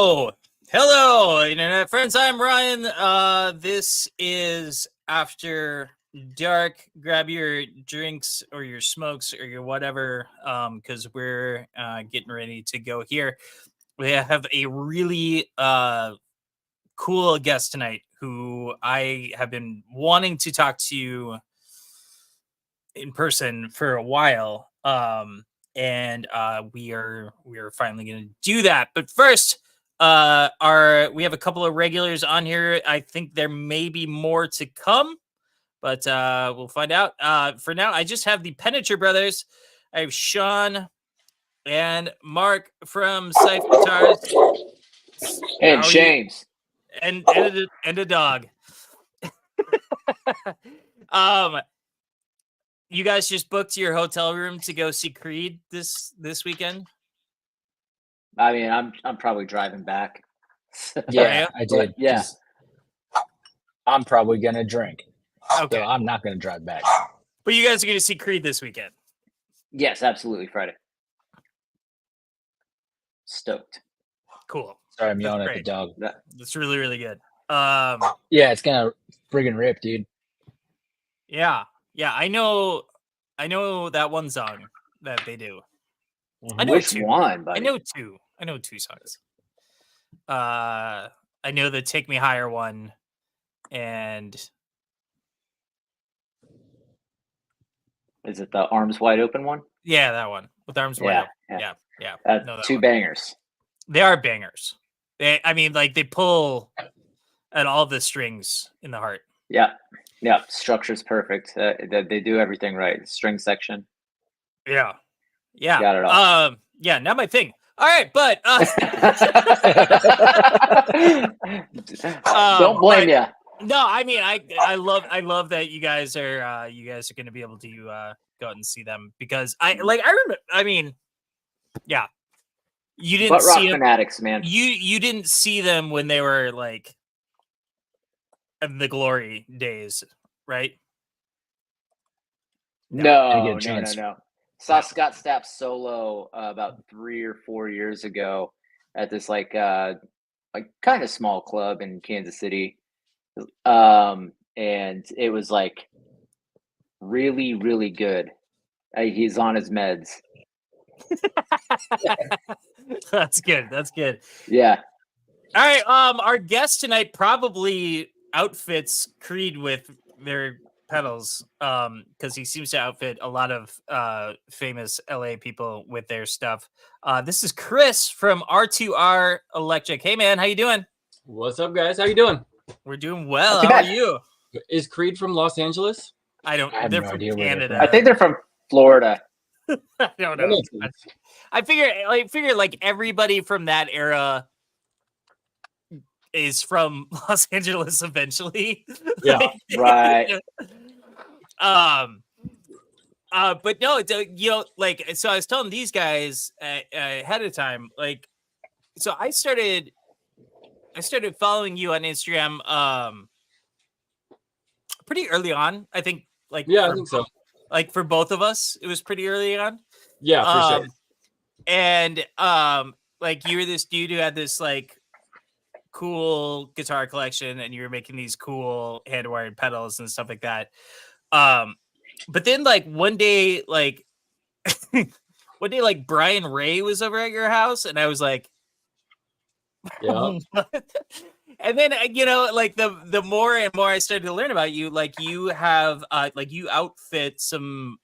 Hello, internet friends. I'm Ryan. This is After Dark. Grab your drinks or your smokes or your whatever, because we're getting ready to go here. We have a really cool guest tonight who I have been wanting to talk to in person for a while. And we are finally going to do that. But first, we have a couple of regulars on here. I think there may be more to come, but we'll find out. For now, I just have the Penninger brothers. I have Sean and Mark from Scythe Guitars, and James, and a dog. You guys just booked your hotel room to go see Creed this weekend? I mean, I'm probably driving back. Yeah, I did. Yeah, I'm probably gonna drink. Okay, so I'm not gonna drive back. But you guys are gonna see Creed this weekend? Yes, absolutely. Friday. Stoked. Cool. Sorry, I'm yelling at the dog. That's really, really good. Yeah, it's gonna friggin' rip, dude. Yeah, I know that one song that they do. I know which one, buddy? I know two songs. I know the Take Me Higher one, and is it the Arms Wide Open one? Yeah, that one with Arms Wide Open. Yeah. Two bangers. They are bangers. They pull at all the strings in the heart. Yeah. Structure's perfect. They do everything right. String section. Yeah. Got it all. Yeah. Not my thing. All right, but don't blame you. No, I mean, I love that you guys are going to be able to go out and see them, because I remember. I mean, yeah, you didn't see them, fanatics, man. You didn't see them when they were like in the glory days, right? No. Saw Scott Stapp solo about 3 or 4 years ago at this like kind of small club in Kansas City. And it was like really, really good. He's on his meds. That's good. Yeah. All right. Our guest tonight probably outfits Creed with their pedals, because he seems to outfit a lot of famous LA people with their stuff. This is Chris from R2R Electric. Hey man, how you doing? What's up, guys? How you doing? We're doing well. How are you? Is Creed from Los Angeles? I have no idea Canada. I think they're from Florida. I don't know. I figure like everybody from that era is from Los Angeles eventually. Yeah, right. But no, like, so I was telling these guys ahead of time, like, so I started following you on Instagram pretty early on. I think, like, I think so. Like for both of us, it was pretty early on. Yeah, for sure. And like, you were this dude who had this like cool guitar collection, and you were making these cool hand wired pedals and stuff like that. But then like one day, like Brian Ray was over at your house, and I was like, yeah. And then like the more and more I started to learn about you, like you have like you outfit some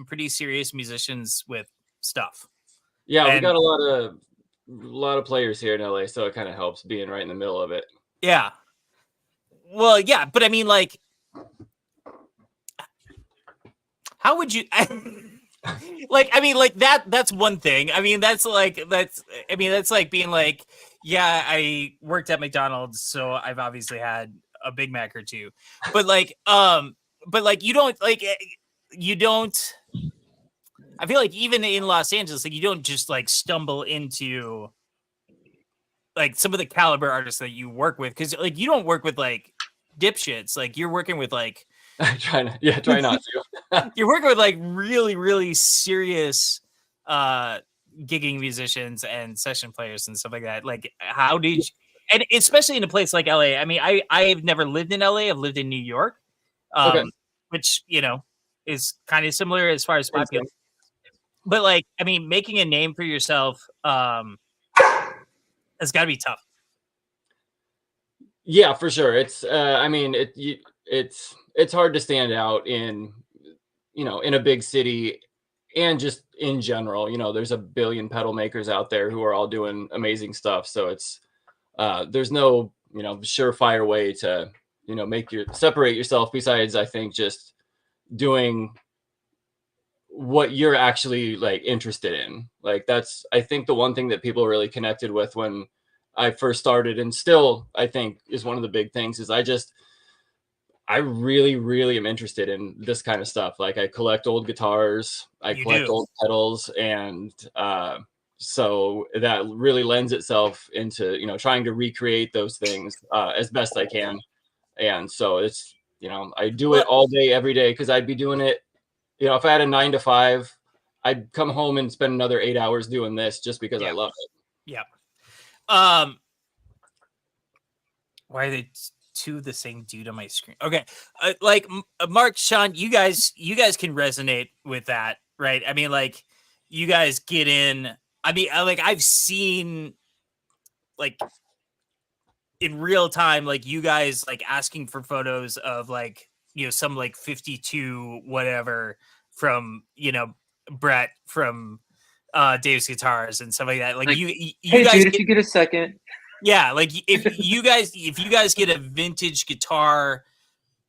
pretty serious musicians with stuff. Yeah, we got a lot of players here in LA, so it kind of helps being right in the middle of it. Yeah. Well, yeah, but I mean, like, how would you like, I mean, like that's one thing. I mean, that's like being like, yeah, I worked at McDonald's, so I've obviously had a Big Mac or two. But like you don't I feel like even in Los Angeles, like you don't just like stumble into like some of the caliber artists that you work with, because like you don't work with like dipshits. Like you're working with like try not to. You're working with like really, really serious gigging musicians and session players and stuff like that. Like, how did you, and especially in a place like LA? I mean, I've never lived in LA. I've lived in New York, which is kind of similar as far as population. But like, I mean, making a name for yourself has got to be tough. Yeah, for sure. It's I mean, it's hard to stand out in in a big city, and just in general. There's a billion pedal makers out there who are all doing amazing stuff. So it's there's no surefire way to separate yourself besides, I think, just doing what you're actually like interested in. Like, that's, I think, the one thing that people really connected with when I first started, and still I think is one of the big things, is I really, really am interested in this kind of stuff. Like, I collect old guitars, I collect old pedals, and so that really lends itself into trying to recreate those things as best I can. And so it's I do it all day, every day, because I'd be doing it. If I had a 9 to 5, I'd come home and spend another 8 hours doing this just because I love it. Yeah. Why are they two the same dude on my screen? Okay. Like Mark, Sean, you guys can resonate with that, right? I mean, like, you guys get in. I mean, I've seen, like, in real time, like, you guys like asking for photos of like some like 52 whatever from Brett from Dave's Guitars and stuff like that. Like, you hey, guys, dude, if you get a second. Yeah, like, if you guys get a vintage guitar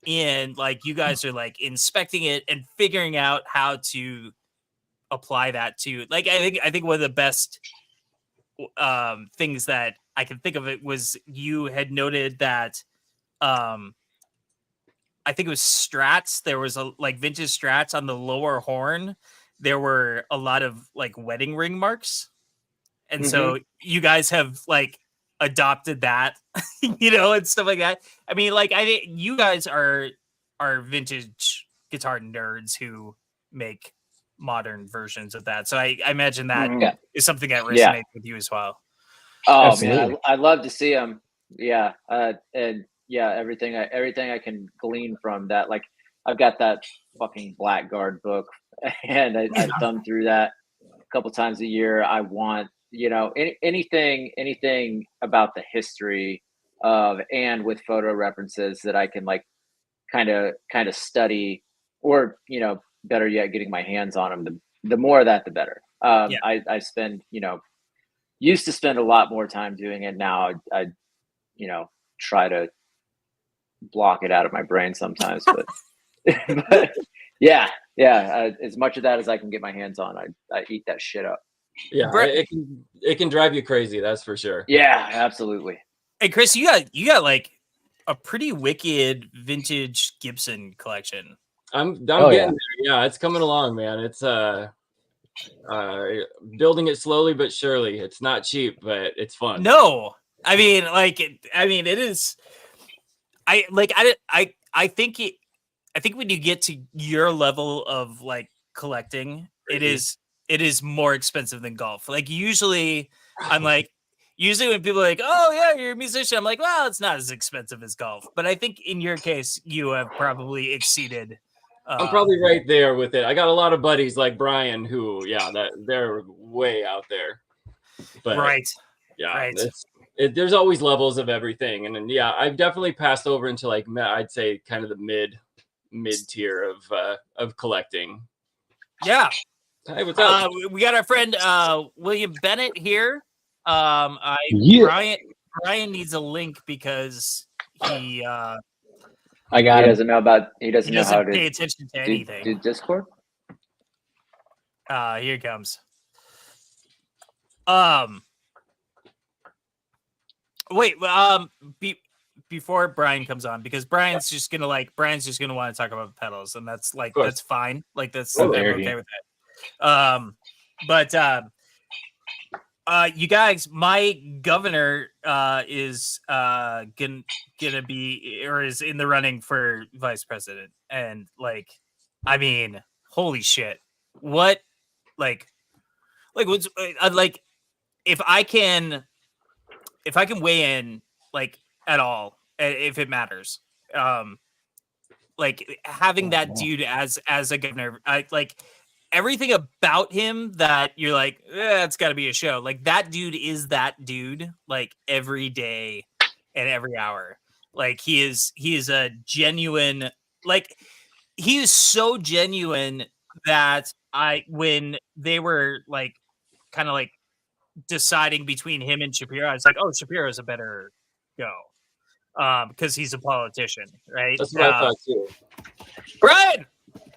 in, like, you guys are like inspecting it and figuring out how to apply that to, like, I think one of the best things that I can think of it was you had noted that I think it was Strats. There was a like vintage Strats on the lower horn. There were a lot of like wedding ring marks, and so you guys have like adopted that, and stuff like that. I mean, like, I think you guys are vintage guitar nerds who make modern versions of that. So I imagine that is something that resonates with you as well. Oh, absolutely. Man, I love to see them. Yeah, and yeah, everything I can glean from that. Like, I've got that fucking Blackguard book, and I thumb through that a couple times a year. I want anything about the history of, and with photo references that I can like kind of study, or better yet, getting my hands on them. The more of that, the better. I spend used to spend a lot more time doing it. Now I try to block it out of my brain sometimes, but but yeah, as much of that as I can get my hands on, I eat that shit up. Yeah, it can drive you crazy, that's for sure. Yeah, absolutely. Hey, Chris, you got like a pretty wicked vintage Gibson collection. I'm getting there. Yeah, it's coming along, man. It's building it slowly but surely. It's not cheap, but it's fun. No, I mean, it is. I think when you get to your level of like collecting, it is more expensive than golf. Like, usually when people are like, "Oh yeah, you're a musician," I'm like, "Well, it's not as expensive as golf." But I think in your case, you have probably exceeded. I'm probably right there with it. I got a lot of buddies like Brian who, they're way out there. But there's always levels of everything, and then I've definitely passed over into like, I'd say, kind of the mid tier of collecting. Yeah. Hey, what's up? We got our friend William Bennett here. Brian needs a link because he I got he doesn't know how to pay attention to anything. Do Discord. Here it comes. Wait, before Brian comes on, because Brian's just gonna want to talk about pedals, and that's like, that's fine. Like, I'm okay with that. But you guys, my governor is gonna be, or is in the running for vice president, and like, I mean, holy shit, what, like like what's like if I can weigh in like at all, if it matters, like having that dude as a governor, I like everything about him that you're like, it's got to be a show. Like that dude is that dude, like every day and every hour. Like he is a genuine, like he is so genuine that when they were like kind of like deciding between him and Shapiro, I was like, oh, Shapiro's a better go. Because he's a politician, right? That's what I thought too. Brian!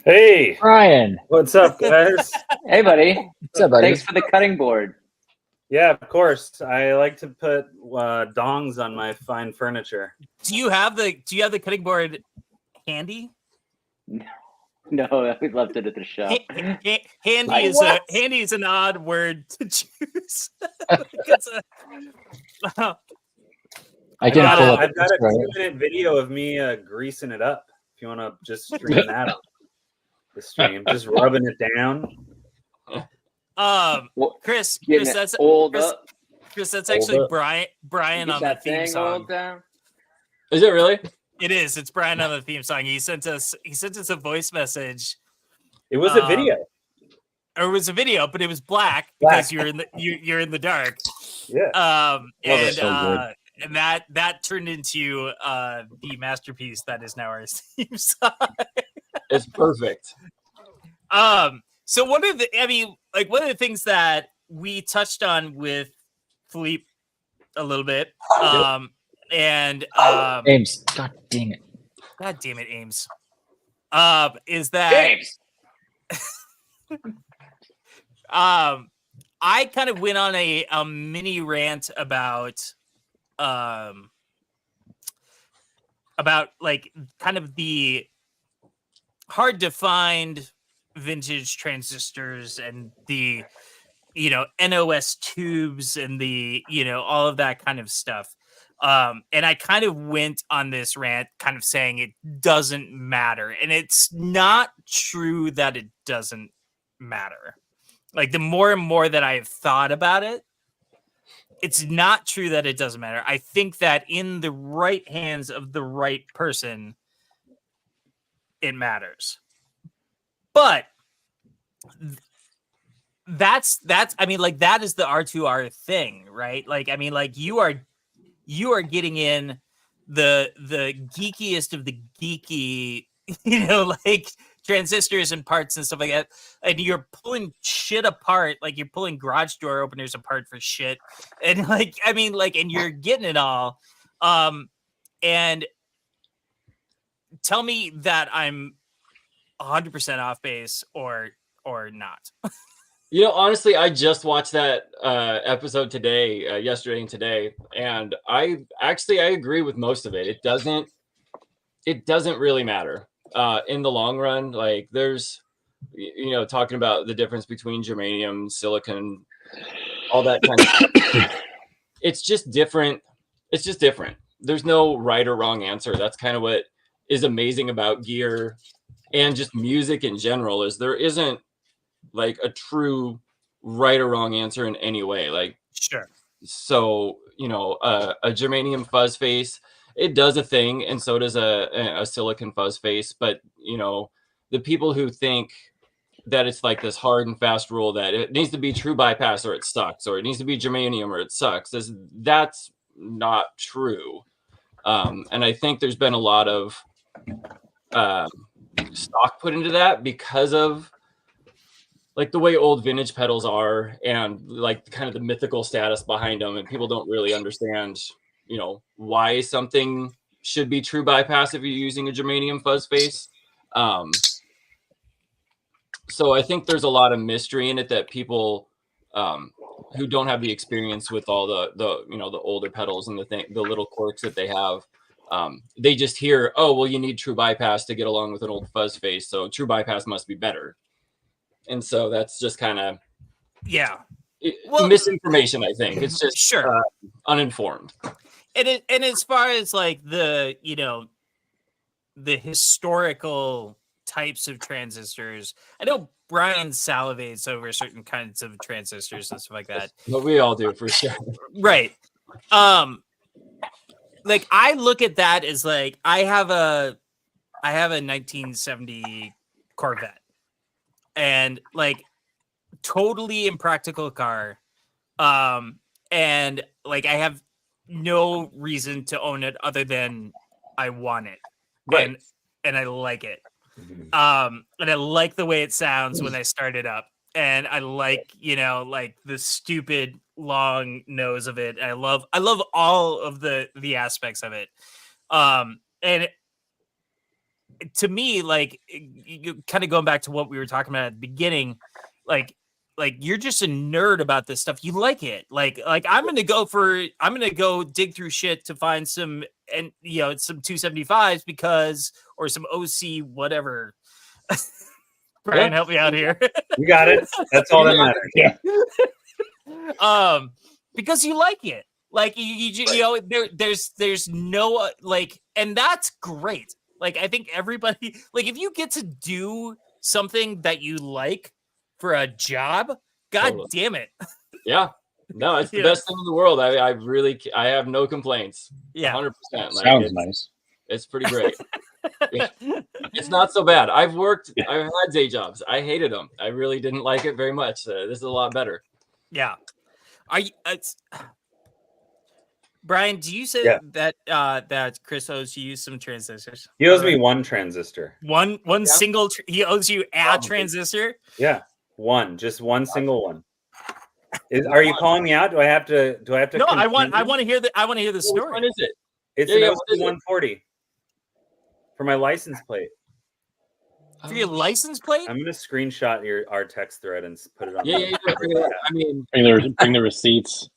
Hey, Ryan, what's up, guys? hey buddy, What's up, buddy? thanks for the cutting board. Yeah, of course. I like to put dongs on my fine furniture. Do you have the cutting board handy? No, we left it at the shop. Handy is an odd word to choose. I've got a 2-minute video of me greasing it up. If you want to just stream that on the stream, just rubbing it down. Chris, that's actually up. Brian on the theme song. Is it really? It is. It's Brian on the theme song. He sent us a voice message. It was a video. Or it was a video, but it was black because you're in the dark. Yeah. And that turned into the masterpiece that is now our theme song. It's perfect. So one of the things that we touched on with Philippe a little bit, and Ames, God damn it, Ames, is that James. I kind of went on a mini rant about like kind of the hard to find vintage transistors and the NOS tubes and the all of that kind of stuff. And I kind of went on this rant kind of saying it doesn't matter. And it's not true that it doesn't matter. Like the more and more that I've thought about it, it's not true that it doesn't matter. I think that in the right hands of the right person, it matters. But that's I mean, like that is the R2R thing, right? Like I mean, like you are getting in the geekiest of the geeky, like transistors and parts and stuff like that, and you're pulling shit apart, like you're pulling garage door openers apart for shit, and like I mean, like, and you're getting it all, and tell me that I'm 100% off base or not. Honestly, I just watched that episode today, yesterday and today, and I agree with most of it. It doesn't really matter in the long run. Like there's, talking about the difference between germanium, silicon, all that kind of stuff. It's just different. It's just different. There's no right or wrong answer. That's kind of what is amazing about gear and just music in general, is there isn't like a true right or wrong answer in any way. Like, sure. So, a germanium fuzz face, it does a thing, and so does a silicon fuzz face. But, the people who think that it's like this hard and fast rule that it needs to be true bypass or it sucks, or it needs to be germanium or it sucks, that's not true. And I think there's been a lot of stock put into that because of like the way old vintage pedals are and like kind of the mythical status behind them, and people don't really understand, why something should be true bypass if you're using a germanium fuzz face. So I think there's a lot of mystery in it that people who don't have the experience with all the older pedals and the little quirks that they have, they just hear, oh, well, you need true bypass to get along with an old fuzz face, so true bypass must be better. And so that's just kind of misinformation. I think it's just uninformed. And as far as like the the historical types of transistors. I know Brian salivates over certain kinds of transistors and stuff like that. But we all do for sure. Right. Like I look at that as like I have a 1970 Corvette, and like totally impractical car. And like I have no reason to own it other than I want it. Right. And I like it. And I like the way it sounds when I start it up. And I like, like the stupid long nose of it. I love all of the aspects of it. And to me, like you kind of going back to what we were talking about at the beginning, like you're just a nerd about this stuff. You like it. Like I'm gonna go dig through shit to find some, and some 275s because, or some OC whatever. Brian, help me out here. You got it. That's all that matters. Yeah. Because you like it. Like there's no like, and that's great. Like I think everybody, like if you get to do something that you like for a job, God damn it. Yeah. No, it's the best thing in the world. I have no complaints. Yeah. 100%. Sounds nice. It's pretty great. It's not so bad. I've had day jobs. I hated them. I really didn't like it very much. This is a lot better. Yeah. Brian, do you say that Chris owes you some transistors? He owes me one transistor. One single. He owes you a transistor. Yeah, just one single one. Are you calling me out? Do I have to? No, I want to hear the story. What is it? It's an OC140 for my license plate. For your license plate? I'm gonna screenshot our text thread and put it on. Yeah. I mean, bring the receipts.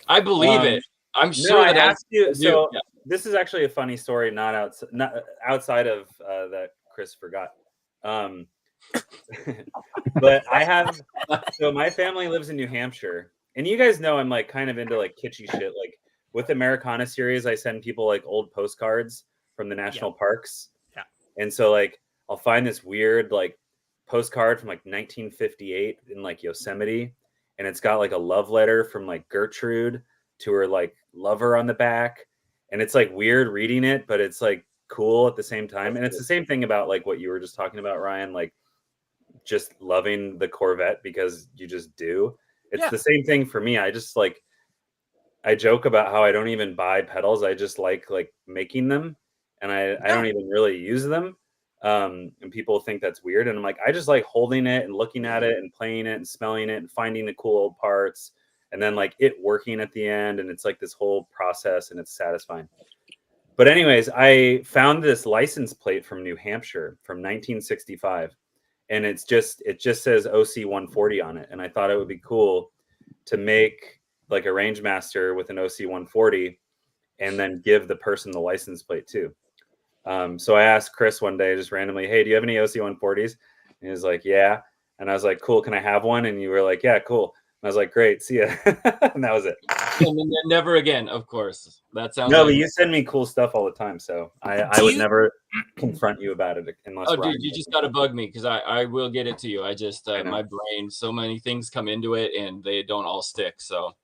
I believe it. I'm sure I that have to. So yeah. This is actually a funny story, not outside of that Chris forgot. But I have. So my family lives in New Hampshire, and you guys know I'm like kind of into like kitschy shit. Like with the Americana series, I send people like old postcards from the national parks. Yeah. And so like I'll find this weird like postcard from like 1958 in like Yosemite, and it's got like a love letter from like Gertrude to her like lover on the back, and it's like weird reading it, but it's like cool at the same time. And it's the same thing about like what you were just talking about, Ryan, like just loving the Corvette because you just do. It's the same thing for me. I just like, I joke about how I don't even buy pedals. I just like making them, and I don't even really use them. And people think that's weird, and I'm like, I just like holding it and looking at it and playing it and smelling it and finding the cool old parts, and then like it working at the end, and it's like this whole process, and it's satisfying. But anyways, I found this license plate from New Hampshire from 1965, and it just says OC140 on it, and I thought it would be cool to make like a range master with an OC140 and then give the person the license plate too. So I asked Chris one day just randomly, hey, do you have any OC140s? And he was like, yeah. And I was like, cool, can I have one? And you were like, yeah, cool. And I was like, great, see ya. And that was it. And then never again, of course. That sounds but you send me cool stuff all the time, so I would never confront you about it unless dude, you just gotta bug me because I will get it to you. I just my brain, so many things come into it and they don't all stick. So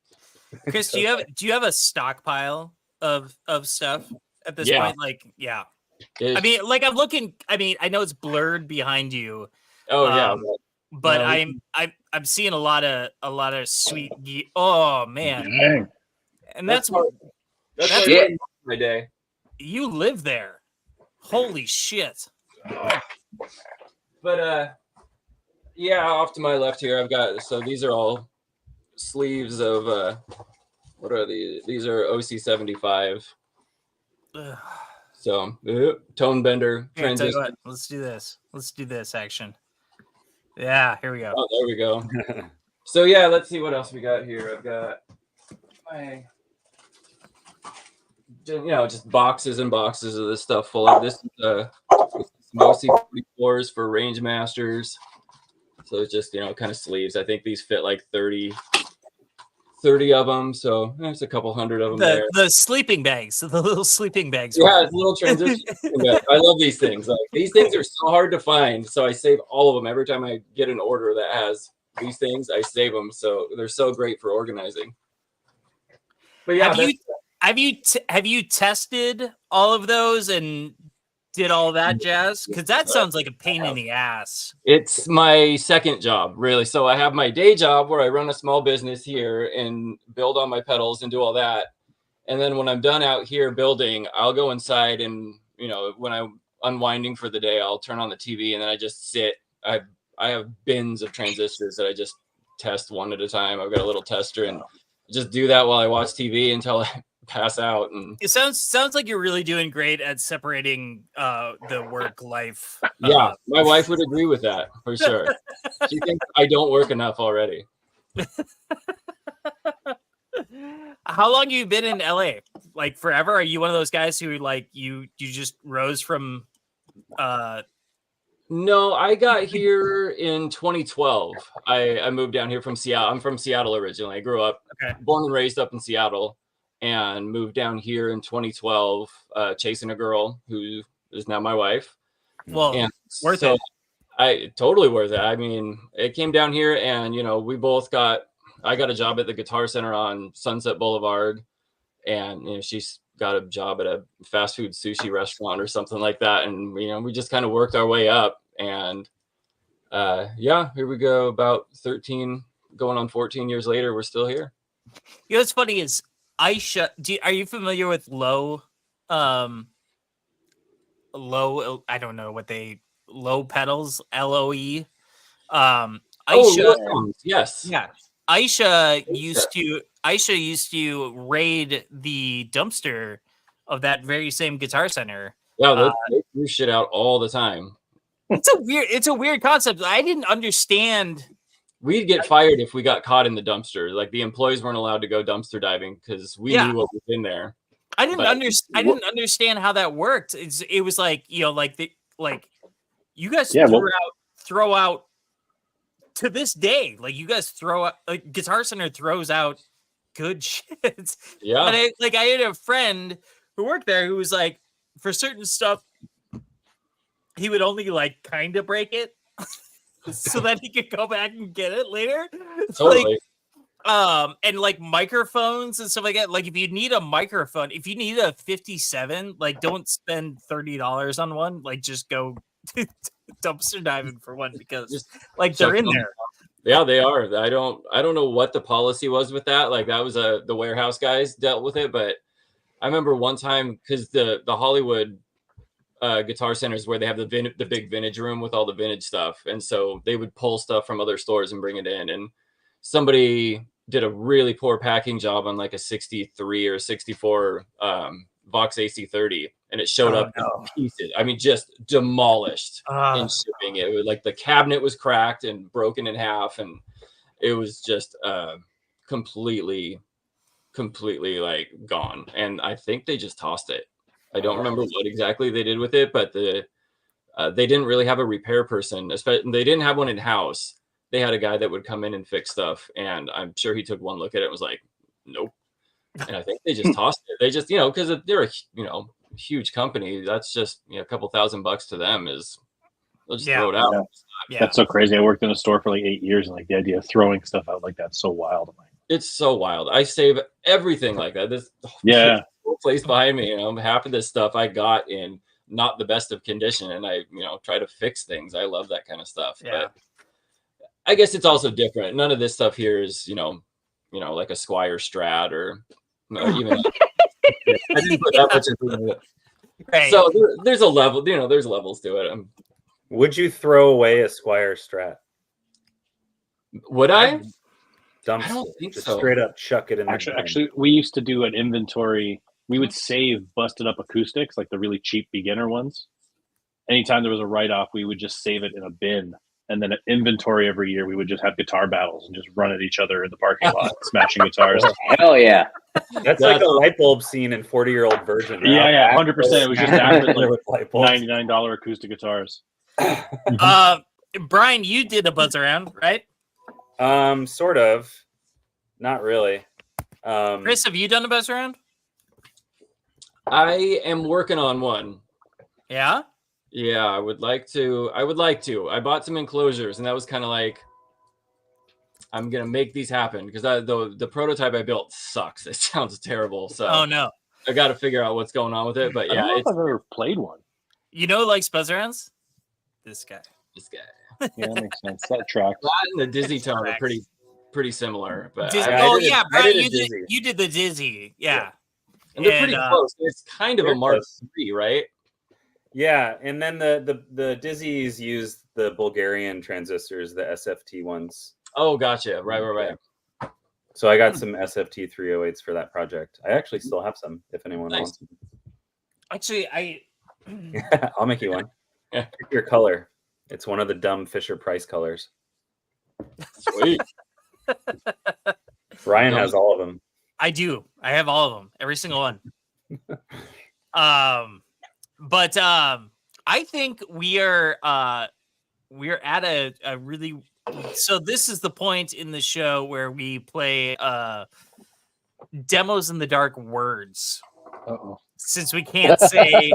Chris, do you have a stockpile of stuff at this point? Like, yeah. I mean, like I'm looking. I mean, I know it's blurred behind you. Oh yeah, but I'm seeing a lot of sweet. Oh man, Dang. and that's my day. You live there. Holy shit. But yeah, off to my left here, I've got. So these are all sleeves of what are these? These are OC75. So tone bender transistor. Let's do this. Let's do this action. Yeah, here we go. Oh, there we go. So yeah, let's see what else we got here. I've got my, just boxes and boxes of this stuff full of this. Mostly 44s for range masters. So it's just kind of sleeves. I think these fit like 30 30 of them, so there's a couple hundred of them there. The sleeping bags, the little sleeping bags. Yeah, it's a little transition. I love these things. Like, these things are so hard to find, so I save all of them. Every time I get an order that has these things, I save them. So they're so great for organizing. But yeah, have you tested all of those and did all that jazz? Because that sounds like a pain in the ass. It's my second job, really. So I have my day job where I run a small business here and build on my pedals and do all that. And then when I'm done out here building, I'll go inside and, when I'm unwinding for the day, I'll turn on the TV and then I just sit. I have bins of transistors that I just test one at a time. I've got a little tester and just do that while I watch TV until I pass out. And it sounds like you're really doing great at separating the work life. Yeah, my wife would agree with that for sure. She thinks I don't work enough already. How long have you been in LA? Like forever? Are you one of those guys who like you just rose from No, I got here in 2012. I moved down here from Seattle. I'm from Seattle originally. I grew up, born and raised up in Seattle, and moved down here in 2012, chasing a girl who is now my wife. Well, and worth it. Totally worth it. I mean, it came down here, and we both I got a job at the Guitar Center on Sunset Boulevard, and she's got a job at a fast food sushi restaurant or something like that. And, we just kind of worked our way up, and here we go. About 13 going on 14 years later, we're still here. What's funny is Aisha, are you familiar with low, I don't know what low pedals, LOE? Aisha, yes. Yeah. Aisha used to raid the dumpster of that very same Guitar Center. Yeah, they threw shit out all the time. It's a weird concept. I didn't understand. We'd get fired if we got caught in the dumpster. Like, the employees weren't allowed to go dumpster diving because we knew what was in there. I didn't understand how that worked. It was like, you guys throw out to this day. Like, you guys throw out, Guitar Center throws out good shit. Yeah. And I had a friend who worked there who was like, for certain stuff, he would only kind of break it so that he could go back and get it later. Totally. And microphones and stuff like that. Like, if you need a microphone, if you need a 57, don't spend $30 on one. Just go dumpster diving for one because they're in there. Yeah, they are. I don't know what the policy was with that. That was the warehouse guys dealt with it, but I remember one time, because the Hollywood Guitar Centers where they have the big vintage room with all the vintage stuff, and so they would pull stuff from other stores and bring it in, and somebody did a really poor packing job on a 63 or 64 Vox AC30, and it showed up in pieces. I mean, just demolished in shipping. It was the cabinet was cracked and broken in half, and it was just completely gone. And I think they just tossed it. I don't remember what exactly they did with it, but they didn't really have a repair person. They didn't have one in house. They had a guy that would come in and fix stuff, and I'm sure he took one look at it and was like, nope. And I think they just tossed it. They just, because they're a huge company, that's just a couple $1,000 to them is they'll just throw it out. Yeah. That's so crazy. I worked in a store for 8 years, and the idea of throwing stuff out like that's so wild. It's so wild. I save everything like that. This place behind me, half of this stuff I got in not the best of condition, and I try to fix things. I love that kind of stuff. Yeah. But I guess it's also different. None of this stuff here is like a Squire Strat or even I didn't put that much into it. Right. So there's a level, there's levels to it. Would you throw away a Squire Strat? Would I? I don't think so. Straight up chuck it in. Actually, we used to do an inventory. We would save busted up acoustics, the really cheap beginner ones. Anytime there was a write-off, we would just save it in a bin. And then an inventory every year, we would just have guitar battles and just run at each other in the parking lot, smashing guitars. Hell yeah. That's like a light bulb scene in 40-year-old version. Right? Yeah, 100%. It was just after $99 acoustic guitars. Brian, you did a buzz around, right? Sort of. Not really. Chris, have you done a buzz round? I am working on one. Yeah. Yeah, I would like to. I bought some enclosures, and that was kind of like, I'm gonna make these happen because the prototype I built sucks. It sounds terrible. So Oh no. I got to figure out what's going on with it. But I yeah, don't know if I've ever played one. You know who likes buzz rounds? This guy. this guy. Yeah, that makes sense. That tracks. That and the Dizzy Tone are pretty similar. But Dizzy, I Brian, did a Dizzy. you did the Dizzy. Yeah. and they're pretty And, close. It's kind of a they're Mark close. III, right? Yeah, and then the Dizzies use the Bulgarian transistors, the SFT ones. Oh, gotcha. Right. So I got some SFT 308s for that project. I actually still have some if anyone Nice. wants. Actually, Yeah, I'll make you one. Yeah. Pick your color. It's one of the dumb Fisher Price colors. Sweet. Ryan has all of them. I do. I have all of them, every single one. But I think we are at a really. So this is the point in the show where we play demos in the dark words. Uh-oh. Since we can't say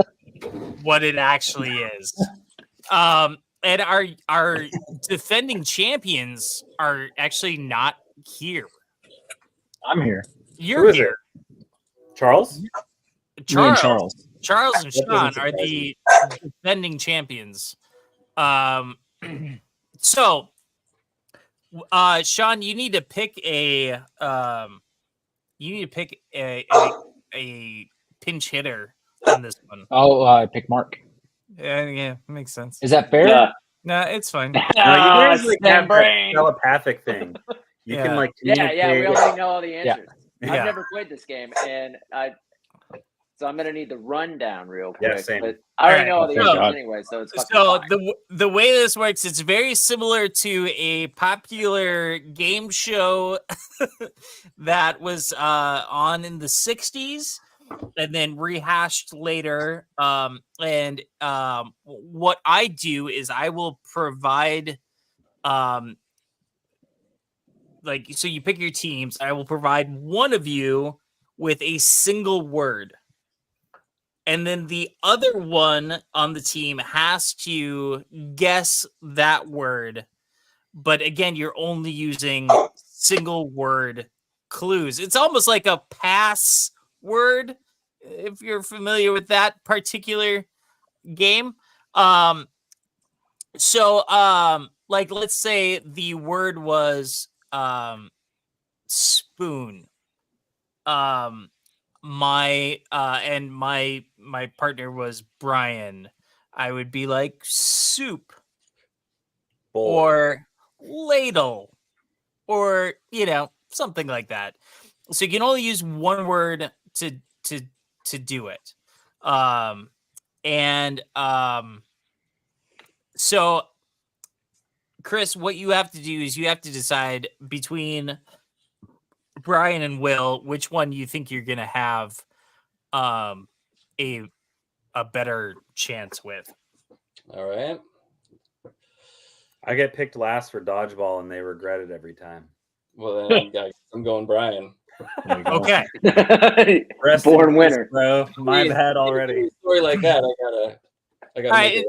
what it actually is. And our defending champions are actually not here. I'm here. You're Who is here. Charles? Me and Charles and That Sean doesn't are surprise the defending champions. So Sean, you need to pick a pinch hitter on this one. I'll pick Mark. Yeah, makes sense. Is that fair? Yeah. No, it's fine. No, you guys like stem have that brain. telepathic thing. You Yeah. can like Yeah, we communicate. already know all the answers. Yeah. I've never played this game, so I'm gonna need the rundown real quick. Yeah, same. But I already Alright, know all the thank answers God. anyway, so it's fucking So fine. the way this works, it's very similar to a popular game show that was on in the 60s and then rehashed later. And what I do is I will provide so you pick your teams. I will provide one of you with a single word. And then the other one on the team has to guess that word. But again, you're only using single word clues. It's almost like a pass word, if you're familiar with that particular game. Like let's say the word was spoon. My partner was Brian. I would be like soup Bowl. or ladle or something like that. So you can only use one word to do it. So Chris, what you have to do is you have to decide between Brian and Will which one you think you're gonna have a better chance with. All right. I get picked last for dodgeball, and they regret it every time. Well, then I'm going Brian. There you go. Okay. Rest in Born peace, winner. bro. My bad already. A story like that, I gotta All make right,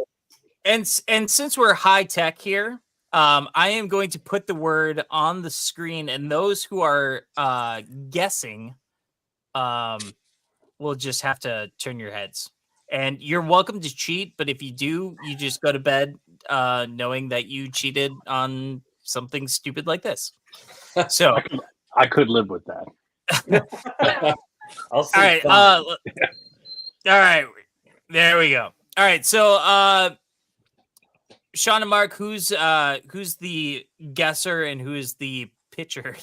it. and since we're high tech here, I am going to put the word on the screen, and those who are guessing will just have to turn your heads. And you're welcome to cheat, but if you do, you just go to bed knowing that you cheated on something stupid like this. So, I could live with that. I'll all right, all right, there we go. All right, so Sean and Mark, who's the guesser and who is the pitcher?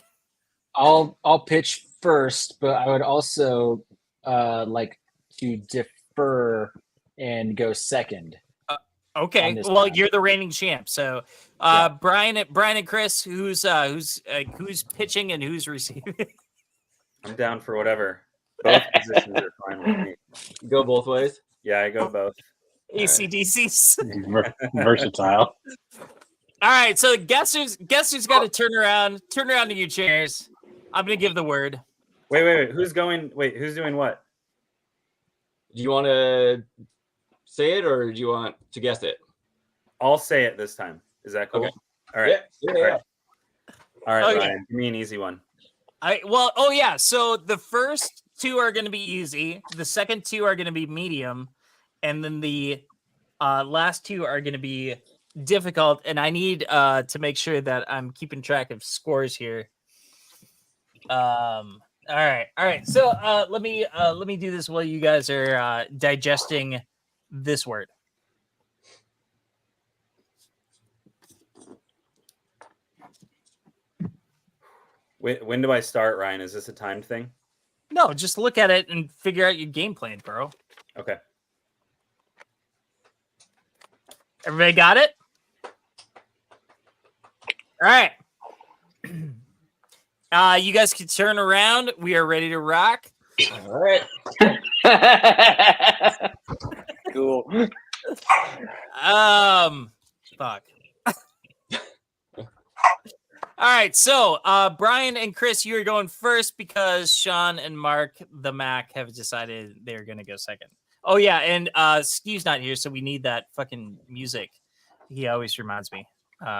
I'll pitch first, but I would also like to defer and go second. Okay, On this well, time. you're the reigning champ. So, Yeah. Brian and Chris, who's pitching and who's receiving? I'm down for whatever. Both positions are fine with me. Go both ways. Yeah, I go both. ACDCs. Versatile. All right, so guessers got to turn around in your chairs. I'm gonna give the word. Wait. Who's going? Wait, who's doing what? Do you want to say it or do you want to guess it? I'll say it this time. Is that cool? Okay. All right. Yeah. All right, Okay. Ryan. Give me an easy one. So the first two are going to be easy. The second two are going to be medium, and then the last two are going to be difficult. And I need to make sure that I'm keeping track of scores here. All right. So let me do this while you guys are digesting this word. When do I start, Ryan? Is this a timed thing? No, just look at it and figure out your game plan, bro. Okay. Everybody got it? All right. You guys can turn around. We are ready to rock. All right. Cool. Fuck. All right, so Brian and Chris, you are going first because Sean and Mark, the Mac, have decided they're going to go second. Oh, yeah, and Steve's not here, so we need that fucking music. He always reminds me.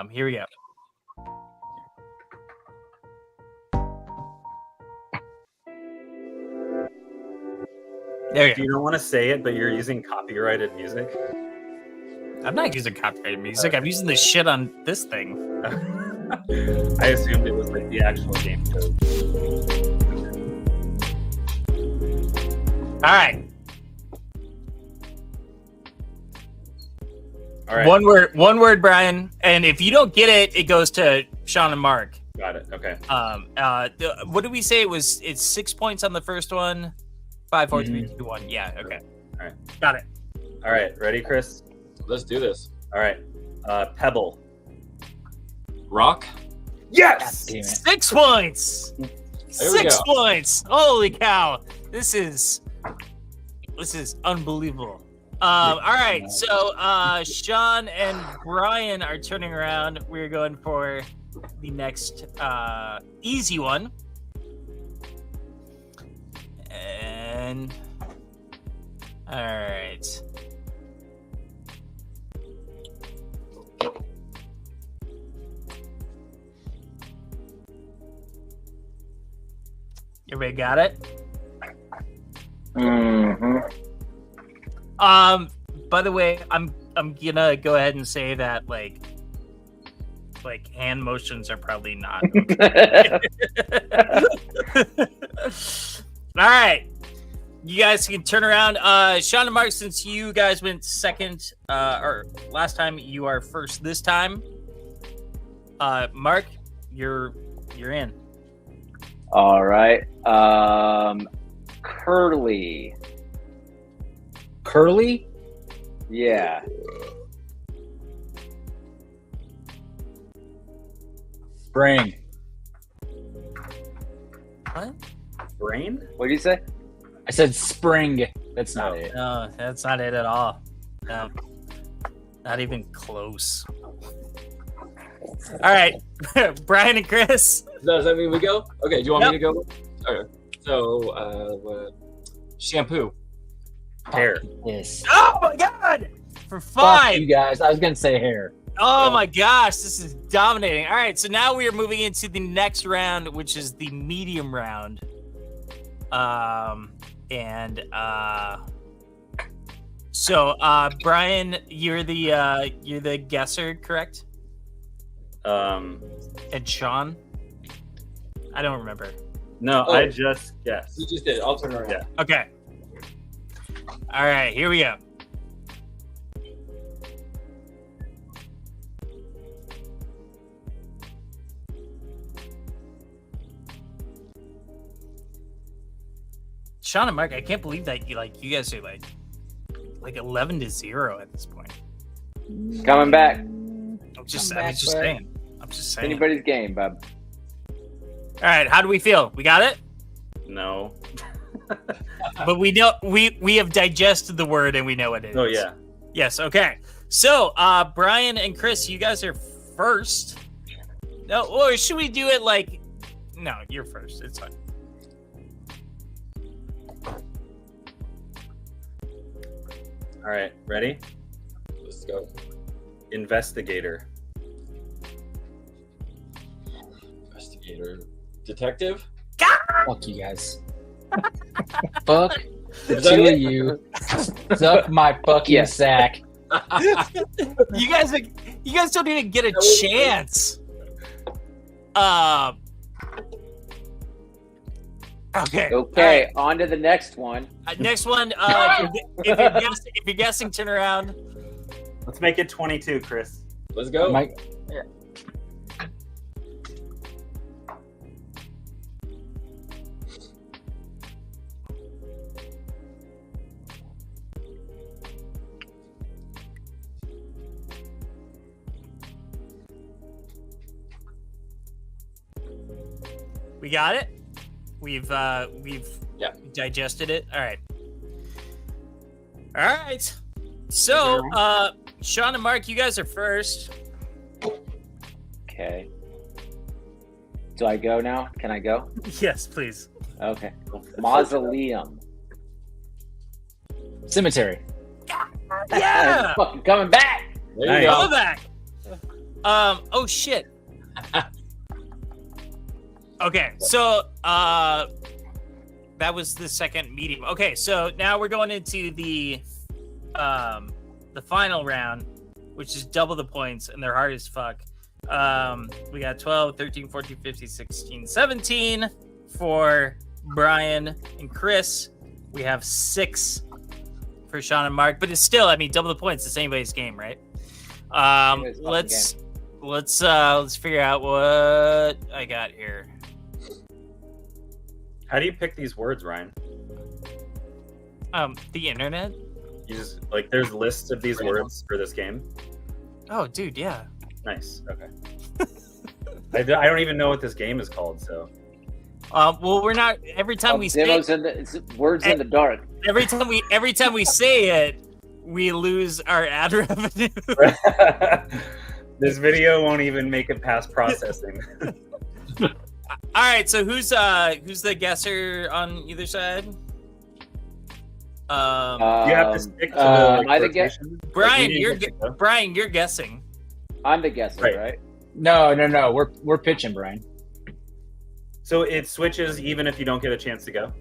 Here we go. There you You don't want to say it, but you're using copyrighted music. go. I'm not using copyrighted music. I'm using this shit on this thing. I assumed it was like the actual game code. All right. All right. One word, Brian. And if you don't get it, it goes to Sean and Mark. Got it. Okay. What did we say? It's 6 points on the first one. 5, 4, 3, 2, 1. Yeah. Okay. All right. Got it. All right. Ready, Chris? Let's do this. All right. Pebble. Rock. Yes. Damn it. 6 points. There we 6 go. points. Holy cow! This is unbelievable. All right. So Sean and Brian are turning around. We're going for the next easy one. And all right. Everybody got it? Mm-hmm. By the way, I'm gonna go ahead and say that like hand motions are probably not. All right. You guys can turn around. Sean and Mark, since you guys went second or last time, you are first this time. Mark, you're in. All right. Curly. Curly? Yeah. Spring. What? Brain? What do you say? I said spring. That's not it. No, that's not it at all. No, not even close. All right, Brian and Chris. Does that mean we go? Okay. Do you want Yep. me to go? Okay. So, shampoo. Hair. Yes. Oh my god! For Fuck 5. you guys. I was gonna say hair. Oh my gosh, this is dominating. All right, so now we are moving into the next round, which is the medium round. So Brian, you're the guesser, correct? And Sean? I don't remember. No, Oh. I just guessed. You just did. I'll turn around. Yeah. Okay. All right, here we go. Sean and Mark, I can't believe that you guys are like 11-0 at this point. Coming back. I'm just back, saying. Anybody's game, bub. All right, how do we feel? We got it? No. But we know we have digested the word and we know what it is. Oh yeah. Yes, okay. So, Brian and Chris, you guys are first. No, or should we do it like no, you're first. It's fine. All right, ready? Let's go. Investigator. Investigator. Detective? Fuck you guys. Fuck the Is that two it? of you. Suck my fucking Yes. sack. You guys don't even get a chance. Okay. Okay, on to the next one. Next one. If you're guessing, turn around. Let's make it 22, Chris. Let's go. Mike, We got it. We've Yeah. digested it. All right. All right. So, Sean and Mark, you guys are first. Okay. Do I go now? Can I go? Yes, please. Okay. Mausoleum. cemetery. Yeah. Fucking coming back. There Nice. you Go go. back. Oh shit. Okay, so that was the second medium. Okay, so now we're going into the final round, which is double the points, and they're hard as fuck. We got 12, 13, 14, 15, 16, 17 for Brian and Chris. We have 6 for Sean and Mark, but it's still, I mean, double the points. It's anybody's game, right? Anybody's fucking Let's figure out what I got here. How do you pick these words, Ryan? The internet. You just like there's lists of these words for this game. Oh, dude, yeah. Nice. Okay. I don't even know what this game is called. So Well, we're not. Every time we say, Demos in the it's words in the dark. every time we say it, we lose our ad revenue. this video won't even make it past processing. All right, so who's the guesser on either side? You have to stick to the am I the rotation. Brian, Like, you're get to go. Brian, you're guessing. I'm the guesser, Right. right? No. We're pitching, Brian. So it switches even if you don't get a chance to go.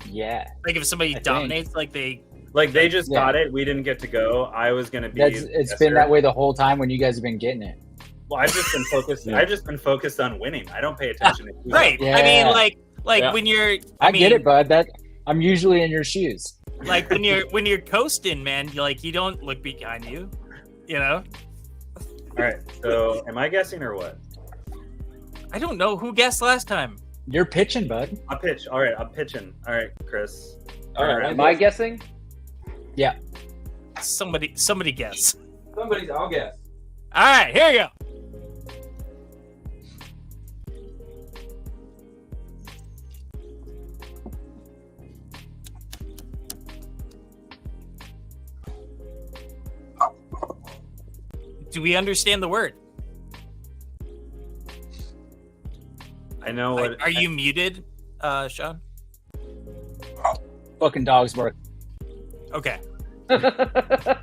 Yeah. Like if somebody I think. dominates, like they. Like they just Yeah. got it. We didn't get to go. I was gonna be. It's the been guesser. that way the whole time when you guys have been getting it. Well, I've just been focused. Yeah. I've just been focused on winning. I don't pay attention to who's Right. up. I mean, Yeah. like Yeah. when you're. I mean, get it, bud. That I'm usually in your shoes. Like when you're coasting, man. You don't look behind you. You know. All right. So, am I guessing or what? I don't know who guessed last time. You're pitching, bud. I'll pitch. All right. I'm pitching. All right, Chris. All right. Am I guessing? Somebody guess. Somebody's. I'll guess. All right, here we go. Do we understand the word? I know what. Are you muted, Sean? Fucking dogs bark. Okay. All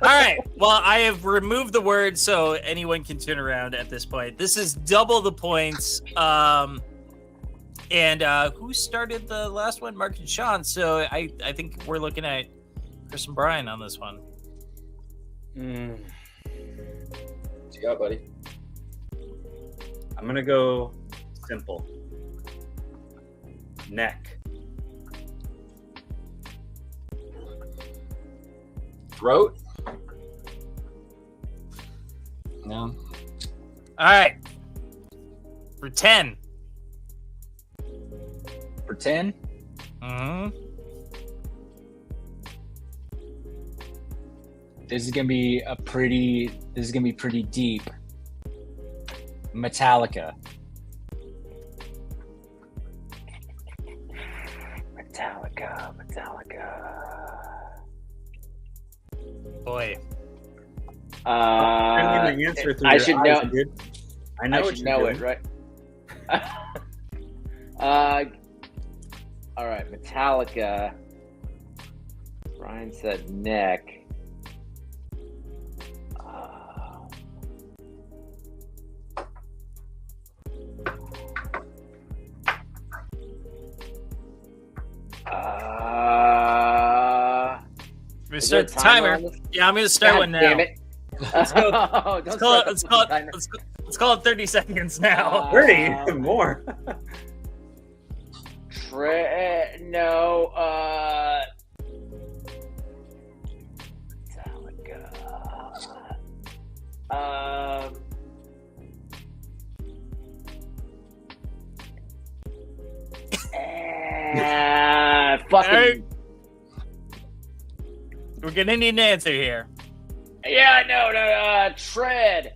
right. Well, I have removed the word so anyone can turn around at this point. This is double the points. And who started the last one? Mark and Sean. So I think we're looking at Chris and Brian on this one. Mm, What you got, buddy? I'm gonna go simple. Neck. Throat? No. All right. For 10. For 10, Mm-hmm. this is gonna be pretty deep. Metallica. Boy. Send me the answer through I your should eyes, know. dude. I know I what should you're know doing. it, right? All right, Metallica. Brian said neck. We start the timer. Yeah, I'm gonna start one now. Damn it. Let's go. Let's Let's call it 30 seconds now. 30 more. No. Fucking. We're gonna need an answer here. Yeah, no. Tread.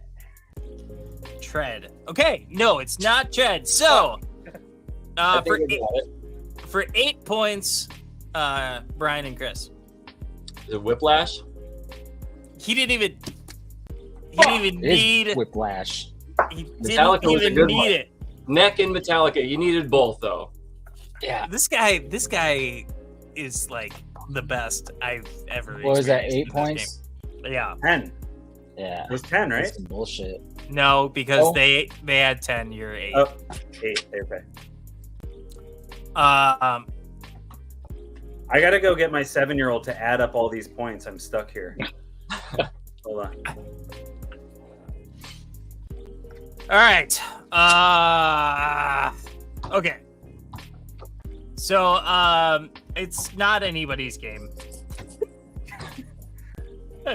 Okay, no, it's not tread. So, for 8 points, Brian and Chris. Is it whiplash? He didn't even need whiplash. He Metallica didn't was a even good need one. it. Neck and Metallica. You needed both, though. Yeah. This guy is like the best I've ever. What was that? experienced 8 in this points. game. Yeah. 10. Yeah. It was 10, right? That's some bullshit. No, because Oh. they had 10. You're 8. Oh, 8. Okay. Um. I gotta go get my 7-year-old to add up all these points. I'm stuck here. Hold on. All right. Okay. So, it's not anybody's game.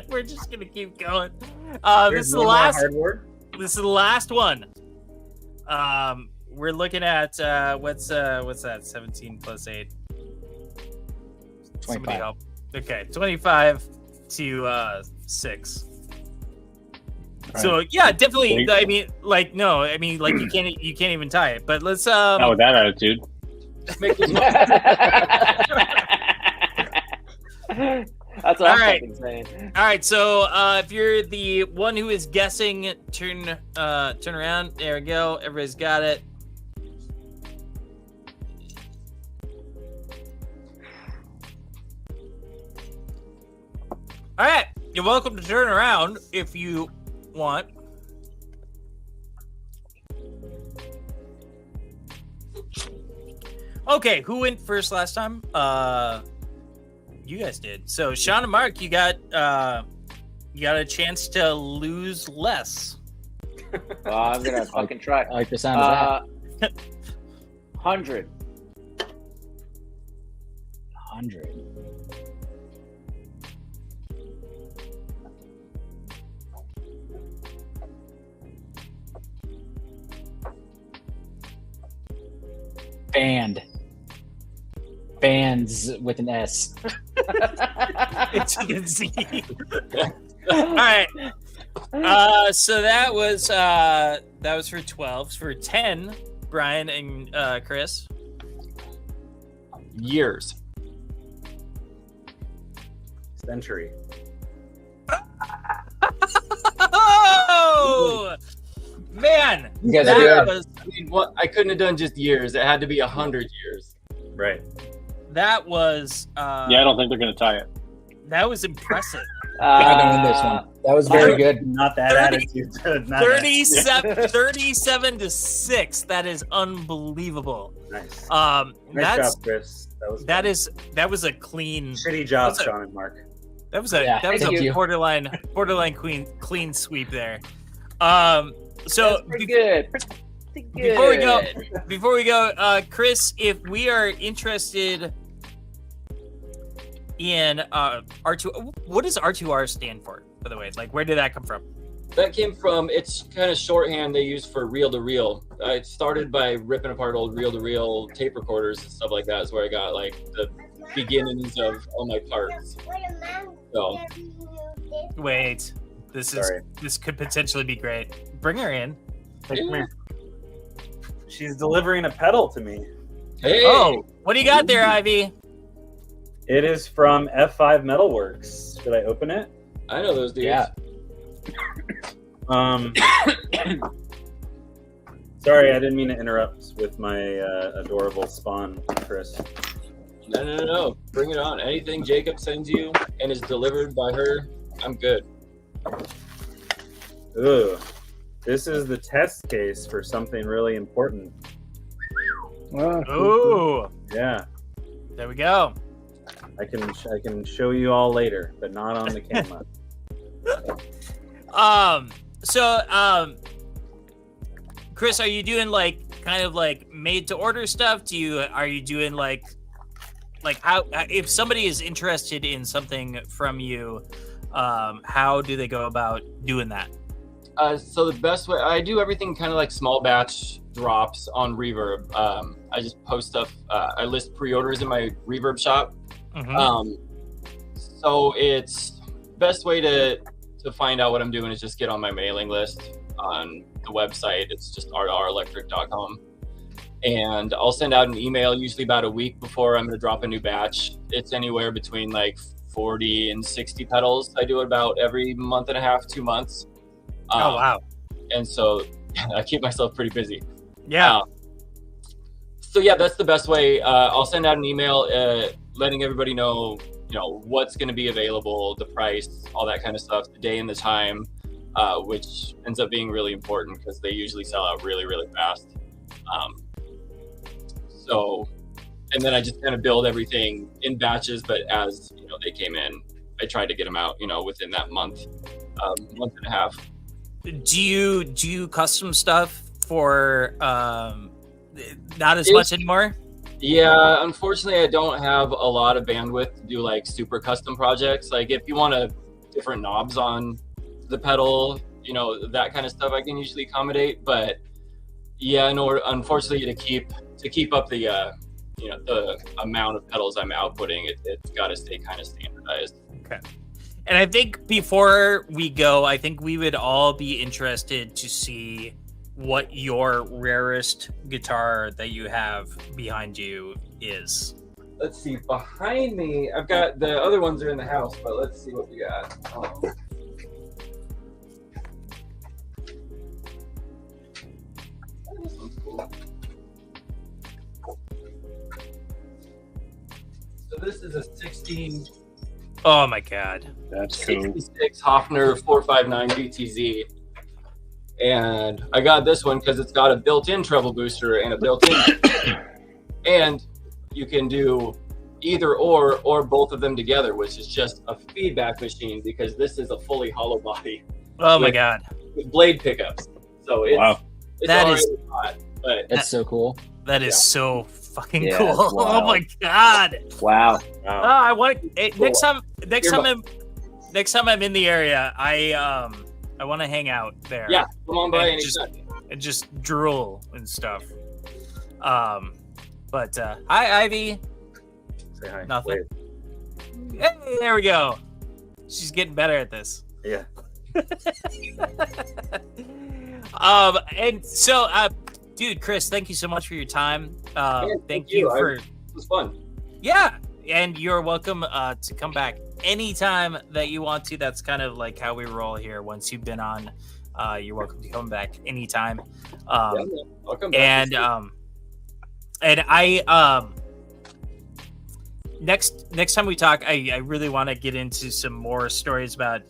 We're just gonna keep going. This is the last. This is the last one. We're looking at what's that? 17 plus 8. Somebody 25. help. Okay, 25 to 6. So yeah, definitely. I mean, like you can't even tie it. But let's. Not with that attitude. Make this That's what All I'm right. fucking saying. All right, so if you're the one who is guessing, turn around. There we go. Everybody's got it. All right, you're welcome to turn around if you want. Okay, who went first last time? You guys did. So Sean and Mark, you got a chance to lose less. Well, I'm gonna fucking try. I like the sound of that. 100. 100. Bands with an S. It's you can see. All right. So that was for 12. For 10, Brian and Chris. years. Century. Oh man, You guys that are good. was I mean, what I couldn't have done just years. It had to be 100 years. Right. that was Yeah, I don't think they're going to tie it. that was impressive. I'm gonna win this one. That was very good. Not that 30 attitude. Not 37 to 6. That is unbelievable. Nice. Nice Nice job, Chris. that was a clean. Shitty job, That's a- Sean and Mark. That was a Yeah, that was thank a you. borderline clean sweep there. So That's pretty good. Pretty good. before we go, Chris, if we are interested in R2, what does R2R stand for, by the way? Like, where did that come from? That came from, it's kind of shorthand they use for reel-to-reel. I started by ripping apart old reel-to-reel tape recorders and stuff like that. Is where I got like the beginnings of all my parts. So Wait, this could potentially be great. Bring her in. Hey, come here. She's delivering a pedal to me. hey, Oh, what do you got there, Ivy? It is from F5 Metalworks. Should I open it? I know those dudes. Yeah. Sorry, I didn't mean to interrupt with my adorable spawn, Chris. No. Bring it on. Anything Jacob sends you and is delivered by her, I'm good. Ooh, this is the test case for something really important. Ooh, Yeah, there we go. I can show you all later, but not on the camera. Chris, are you doing like kind of like made to order stuff? Are you doing like how, if somebody is interested in something from you, how do they go about doing that? So the best way, I do everything kind of like small batch drops on Reverb. I just post stuff. I list pre-orders in my Reverb shop. Mhm. So it's best way to find out what I'm doing is just get on my mailing list on the website. It's just R2RElectric.com. And I'll send out an email usually about a week before I'm going to drop a new batch. It's anywhere between like 40 and 60 pedals. I do it about every month and a half, 2 months. Oh, wow. And so I keep myself pretty busy. Yeah. So yeah, that's the best way. I'll send out an email letting everybody know, what's going to be available, the price, all that kind of stuff, the day and the time, which ends up being really important because they usually sell out really, really fast. And then I just kind of build everything in batches, but as they came in, I tried to get them out, within that month and a half. Do you custom stuff for not as much anymore? Yeah, unfortunately, I don't have a lot of bandwidth to do like super custom projects. Like if you want different knobs on the pedal, that kind of stuff, I can usually accommodate. But yeah, unfortunately, to keep up the the amount of pedals I'm outputting, it's got to stay kind of standardized. Okay. And I think before we go, I think we would all be interested to see what your rarest guitar that you have behind you is. Let's see, behind me, I've got the other ones are in the house, but let's see what we got. This one's cool. So this is a 16. Oh my God. That's cool. 66 Hofner 459 GTZ. And I got this one because it's got a built-in treble booster and a built-in. And you can do either or both of them together, which is just a feedback machine because this is a fully hollow body. Oh my God. With blade pickups. So it's, Wow. it's That already is- hot, but That's so cool. That is so fucking Yeah, cool. that's Oh wild. my God. Wow. I want next time You're I'm in the area, I want to hang out there. yeah, come on by And anytime. and just drool and stuff. But hi Ivy. Say hi. Nothing. Hey, there we go. She's getting better at this. Yeah. And so dude, Chris, thank you so much for your time. Thank you you. for It was fun. yeah, and you're welcome to come back anytime that you want to. That's kind of like how we roll here. Once you've been on, you're welcome to come back anytime. I'll come back. And I next time we talk, I really want to get into some more stories about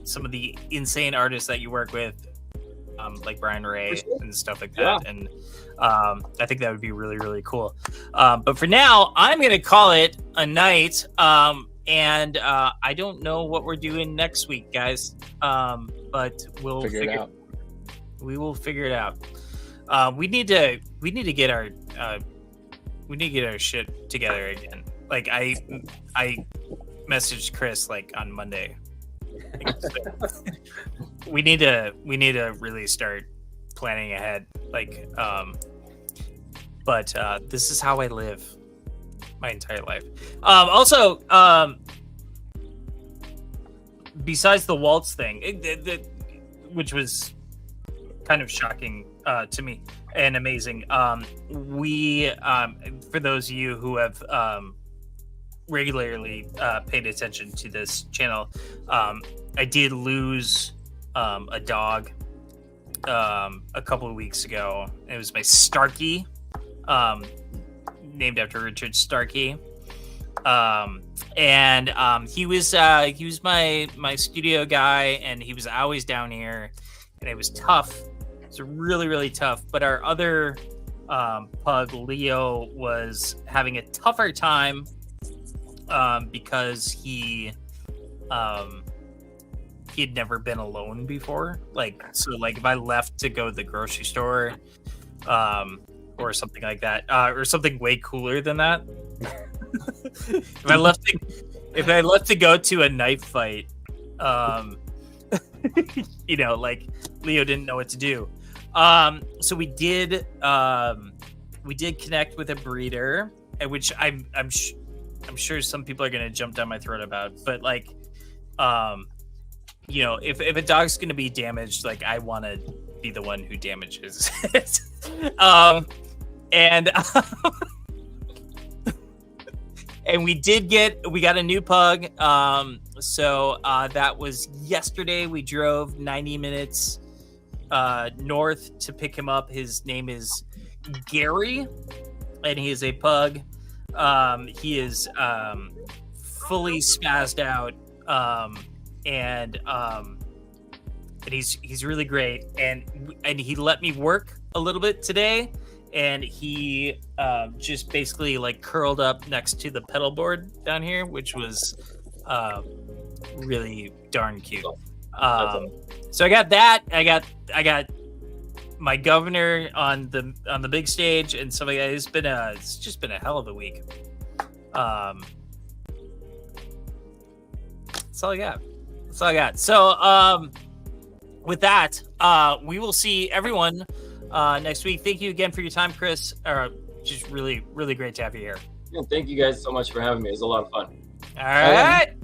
some of the insane artists that you work with, like Brian Ray and stuff like that. Yeah. And I think that would be really, really cool. But for now, I'm going to call it a night. And I don't know what we're doing next week, guys. But we'll Figure it out. We will figure it out. We need to get our shit together again. Like I messaged Chris like on Monday. we need to really start planning ahead. Like but this is how I live my entire life. Also, besides the waltz thing, which was kind of shocking to me and amazing, we for those of you who have regularly paid attention to this channel, I did lose a dog a couple of weeks ago. It was my Starkey. named after Richard Starkey. He was my studio guy, and he was always down here, and it was tough. It's really, really tough. But our other pug, Leo, was having a tougher time because he had never been alone before. Like, so like if I left to go to the grocery store or something like that, or something way cooler than that. if I left to go to a knife fight, like Leo didn't know what to do. So we did connect with a breeder, which I'm sure some people are gonna jump down my throat about, but like, if a dog's gonna be damaged, like I want to be the one who damages it. And we got a new pug. So that was yesterday. We drove 90 minutes north to pick him up. His name is Gary, and he is a pug. He is fully spazzed out, and he's really great. And he let me work a little bit today. And he just basically like curled up next to the pedal board down here, which was really darn cute. So I got that. I got my governor on the big stage and stuff like that. It's just been a hell of a week. That's all I got. So with that, we will see everyone next week. Thank you again for your time, Chris. Just really, really great to have you here. Yeah, thank you guys so much for having me. It was a lot of fun. All right.